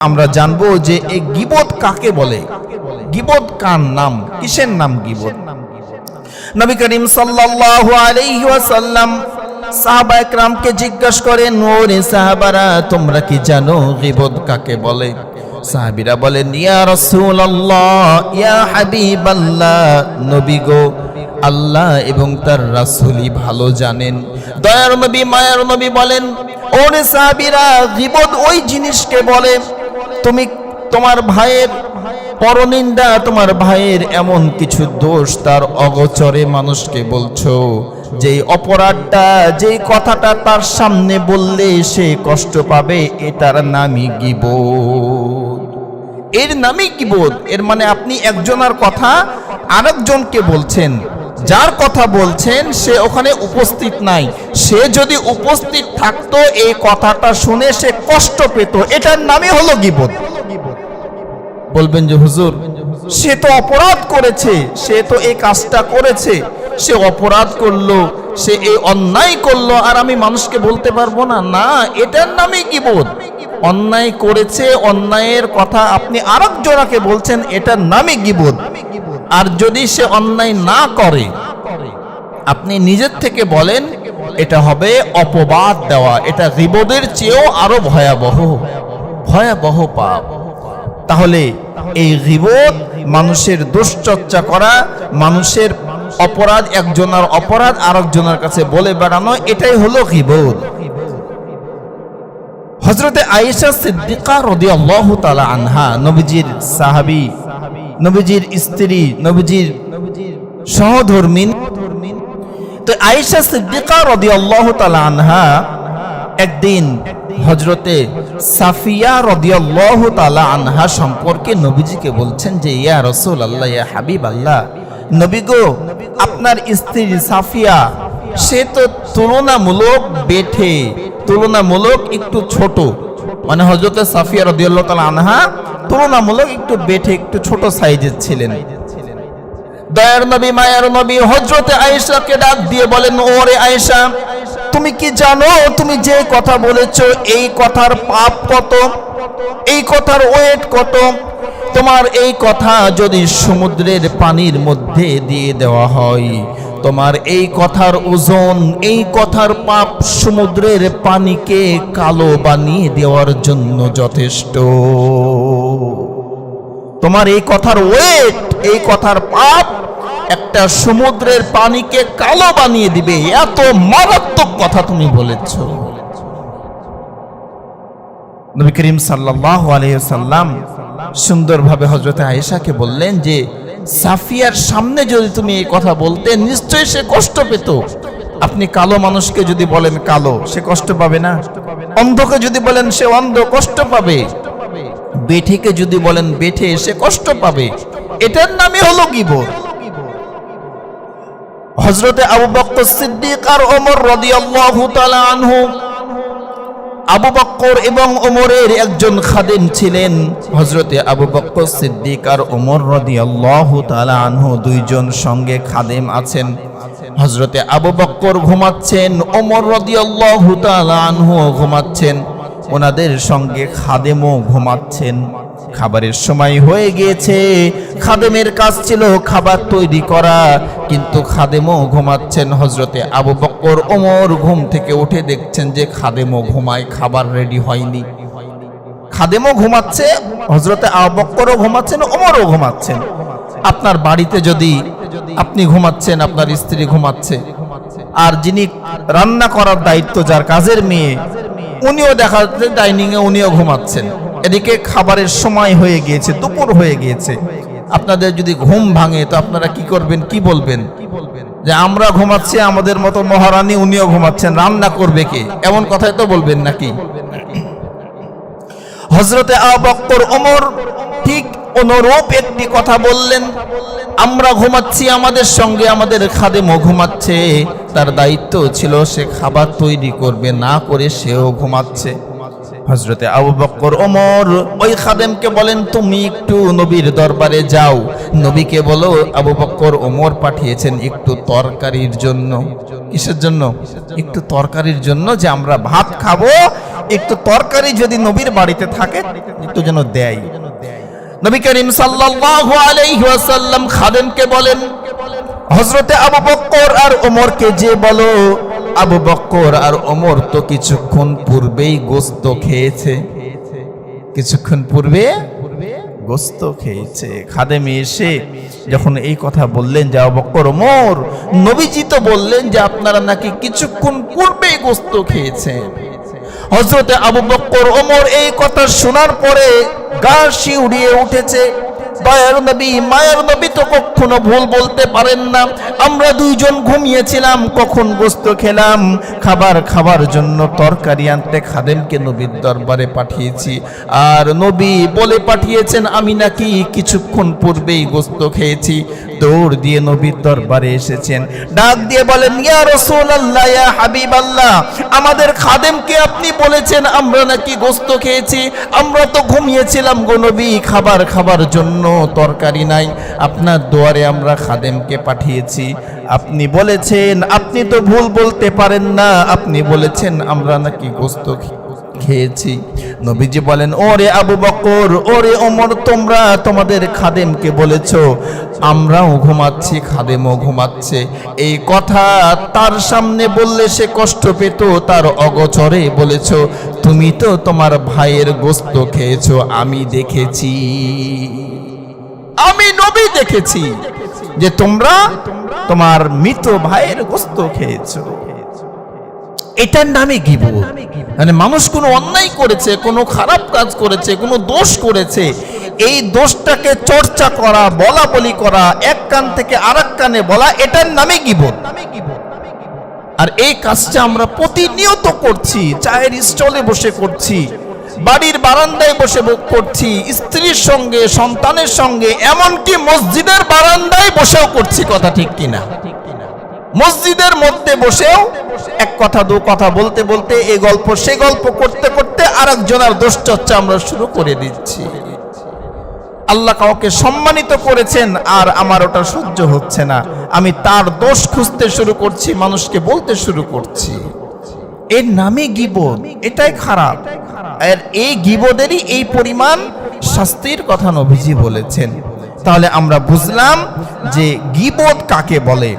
আমরা জানবো যে এই গীবত কাকে বলে, গীবত কার নাম, কিসের নাম গীবত। নবী করিম সাল্লাল্লাহু আলাইহি ওয়াসাল্লাম সাহাবা একরামকে জিজ্ঞাসা করেন, ওরে সাহাবারা তোমরা কি জানো গীবত কাকে বলে? সাহাবীরা বলেন, ইয়া রাসূলুল্লাহ, ইয়া হাবিবাল্লাহ, নবী গো, আল্লাহ এবং তার রাসূলই ভালো জানেন। দয়ার নবী, মায়ার নবী বলেন, ওরে সাহাবীরা, গীবত ওই জিনিসকে বলে তুমি তোমার ভাইয়ের পরনিন্দা, তোমার ভাইয়ের এমন কিছু দোষ তার অগোচরে মানুষকে বলছো, যেই অপরাধটা, যেই কথাটা তার সামনে বললে সে কষ্ট পাবে, এটার নামই গীবত। এর নামই গীবত। এর মানে আপনি একজনের কথা আরেকজনকে বলছেন, যার কথা বলছেন সে ওখানে উপস্থিত নাই, সে যদি উপস্থিত থাকতো এই কথাটা শুনে সে কষ্ট পেত, এটার নামই হলো গীবত। বলবেন যে হুজুর, সে তো অপরাধ করেছে, সে তো এই কাজটা করেছে, সে অপরাধ করলো, সে এই অন্যায় করলো, আর আমি মানুষকে বলতে পারবো না? না, এটার নামই গীবত। অন্যায় করেছে, অন্যায়ের কথা আপনি আরেকজনকে বলছেন, এটার নামই গীবত। আর যদি সে অন্যায় না করে, আপনি নিজের থেকে বলেন, এটা হবে অপবাদ দেওয়া। এটা গীবতের চেয়েও আরো ভয়াবহ ভয়াবহ পাপ। তাহলে এই গীবত মানুষের দুশ্চর্চা করা, মানুষের অপরাধ, একজনের অপরাধ আরেকজনের কাছে বলে বেড়ানো, এটাই হলো গীবত। হযরতে আয়েশা সিদ্দিকা রাদিয়াল্লাহু তাআলা আনহা, নবীজির সাহাবী, নবীজির স্ত্রী, নবীজির সহধর্মিনী। তো আয়েশা সিদ্দিকা রাদিয়াল্লাহু তাআলা আনহা একদিন হযরতে সাফিয়া রাদিয়াল্লাহু তাআলা আনহা সম্পর্কে নবীজিকে বলছেন যে, ইয়া রাসূলুল্লাহ, ইয়া হাবিবাল্লাহ, নবী গো, আপনার স্ত্রী সাফিয়া সে তো তুলনামূলক বেঠে, তুলনামূলক একটু ছোট। মানে হযরতে সাফিয়া রাদিয়াল্লাহু তাআলা আনহা তুলনামূলক একটু বেঠে, একটু ছোট সাইজের ছিলেন। দয়ার নবী, মায়ার নবী হযরতে আয়েশাকে ডাক দিয়ে বলেন, ওরে আয়েশা, তুমি কি জানো তুমি যে কথা বলেছো এই কথার পাপ কত, এই কথার ওয়েট কত? তোমার এই কথা যদি সমুদ্রের পানির মধ্যে দিয়ে দেওয়া হয়, তোমার এই কথার ওজন, এই কথার পাপ সমুদ্রের পানিকে কালো বানিয়ে দেওয়ার জন্য যথেষ্ট। তোমার এই কথার ওয়েট, এই কথার পাপ একটা সমুদ্রের পানিকে কালো বানিয়ে দিবে, এত মারাত্মক কথা তুমি বলেছ। নবী করিম সাল্লাল্লাহু আলাইহি ওয়াসাল্লাম সুন্দরভাবে হযরতে আয়েশাকে বললেন যে, সাফিয়ার সামনে যদি তুমি এই কথা বলতে, নিশ্চয়ই সে কষ্ট পেত। আপনি কালো মানুষকে যদি বলেন কালো, সে কষ্ট পাবে না? অন্ধকে যদি বলেন সে অন্ধ, কষ্ট পাবে। বেঠেকে যদি বলেন বেঠে, সে কষ্ট পাবে। এটার নামই হলো গীবত। হযরতে আবু বকর সিদ্দিক আর ওমর রাদিয়াল্লাহু তাআলা আনহু, আবু বকর এবং ওমরের একজন খাদেম ছিলেন। হযরতে আবু বকর সিদ্দিক আর ওমর রাদিয়াল্লাহু তাআলা আনহু দুইজন সঙ্গে খাদেম আছেন। হযরতে আবু বকর ঘুমাচ্ছেন, ওমর রাদিয়াল্লাহু তাআলা আনহু ঘুমাচ্ছেন, ওনাদের সঙ্গে খাদেমও ঘুমাচ্ছেন। খাবারের সময় হয়ে গিয়েছে, খাদেমের কাজ ছিল খাবার তৈরি করা, কিন্তু খাদেমও ঘুমাচ্ছেন। হযরতে আবু বকর ওমর ঘুম থেকে উঠে দেখছেন যে খাদেমও ঘুমায়, খাবার রেডি হয়নি। খাদেমও ঘুমাচ্ছে, হযরতে আবু বকরও ঘুমাচ্ছেন, ওমরও ঘুমাচ্ছেন। আপনার বাড়িতে যদি আপনি ঘুমাচ্ছেন, আপনার স্ত্রী ঘুমাচ্ছে, আর যিনি রান্না করার দায়িত্ব, যার কাজের মেয়ে, উনিও দেখা যাচ্ছে ডাইনিং এ উনিও ঘুমাচ্ছেন। এদিকে খাবারের সময় হয়ে গিয়েছে, দুপুর হয়ে গিয়েছে। আপনাদের যদি ঘুম ভাঙে তো আপনারা কি করবেন, কি বলবেন? যে আমরা ঘুমাচ্ছি, আমাদের মতো মহারানী উনিও ঘুমাচ্ছেন, রান্না করবে কে? এমন কথাই তো বলবেন নাকি? হযরতে আবু বকর ওমর ঠিক অনুরূপ একটি কথা বললেন। আমরা ঘুমাচ্ছি, আমাদের সঙ্গে আমাদের খাদেমও ঘুমাচ্ছে, তার দায়িত্ব ছিল সে খাবার তৈরি করবে, না করে সেও ঘুমাচ্ছে। হযরতে আবু বকর ওমর ওই খাদেমকে বলেন, তুমি একটু নবীর দরবারে যাও, নবীকে বলো আবু বকর ওমর পাঠিয়েছেন একটু তরকারির জন্য। কিসের জন্য? একটু তরকারির জন্য, যে আমরা ভাত খাবো, একটু তরকারি যদি নবীর বাড়িতে থাকে একটু যেন দেয়। নবী করিম সাল্লাল্লাহু আলাইহি ওয়াসাল্লাম খাদেমকে বলেন, হযরতে আবু বকর আর ওমরকে যে বলো, আবু বকর আর ওমর তো কিছুক্ষণ পূর্বেই গোশত খেয়েছে, কিছুক্ষণ পূর্বে গোশত খেয়েছে। খাদেম এসে যখন এই কথা বললেন যে আবু বকর ওমর, নবীজি তো বললেন যে আপনারা নাকি কিছুক্ষণ পূর্বেই গোশত খেয়েছেন। হযরতে আবু বকর ওমর এই কথা শোনার পরে গা শিউরিয়ে উঠেছে। দয়ার নবী, মায়ের নবী তো কখনো ভুল বলতে পারেন না। আমরা দুইজন ঘুমিয়েছিলাম, কখন গোশত খেলাম, খাবার জন্য তরকারি আনতে খাদেমকে নবীর দরবারে পাঠিয়েছি, আর নবী বলে পাঠিয়েছেন আমি নাকি কিছুক্ষণ পূর্বেই গোশত খেয়েছি। দৌড় দিয়ে নবীর দরবারে এসেছেন, ডাক দিয়ে বলেন, ইয়া রাসূলুল্লাহ, ইয়া হাবিবাল্লাহ, আমাদের খাদেমকে আপনি বলেছেন আমরা নাকি গোশত খেয়েছি, আমরা তো ঘুমিয়েছিলাম গো নবী, খাবার জন্য তরকারি নাই, আপনার দুয়ারে আমরা খাদেমকে পাঠিয়েছি। আপনি বলেছেন, আপনি তো ভুল বলতে পারেন না, আপনি বলেছেন আমরা নাকি গোশত খেয়েছি। নবীজি বলেন, ওরে আবু বকর, ওরে ওমর, তোমরা তোমাদের খাদেমকে বলেছো আমরাও ঘুমাচ্ছি, খাদেমও ঘুমাচ্ছে। এই কথা তার সামনে বললে সে কষ্ট পেত, তার অগোচরে বলেছো তুমি তো তোমার ভাইয়ের গোশত খেয়েছো, আমি দেখেছি, আমি নবী দেখেছি যে তোমরা তোমার মৃত ভাইয়ের গোশত খেয়েছো। এটার নামে গীবত। মানে মানুষ কোনো অন্যায় করেছে, কোনো খারাপ কাজ করেছে, কোনো দোষ করেছে, এই দোষটাকে চর্চা করা, বলা বলি করা, এক কান থেকে আরেক কানে বলা, এটার নামে গীবত। আর এই কাজটা আমরা প্রতিনিয়ত করছি, চায়ের স্টলে বসে করছি, বাড়ির বারান্দায় বসে করছি, স্ত্রীর সঙ্গে, সন্তানের সঙ্গে, এমনকি মসজিদের বারান্দায় বসেও করছি। কথা ঠিক কিনা? মসজিদের মধ্যে বসেও এক কথা দু কথা বলতে বলতে, এই গল্প সে গল্প করতে করতে আরেকজনের দোষ চর্চা আমরা শুরু করে দিচ্ছি। আল্লাহ কাউকে সম্মানিত করেছেন আর আমার ওটা সহ্য হচ্ছে না, আমি তার দোষ খুঁজতে শুরু করছি, মানুষকে বলতে শুরু করছি। এর নামে গীবত, এটাই খারাপ। আর এই গীবতেরই এই পরিমাণ শাস্তির কথা নবীজি বলেছেন। তাহলে আমরা বুঝলাম যে গীবত কাকে বলে।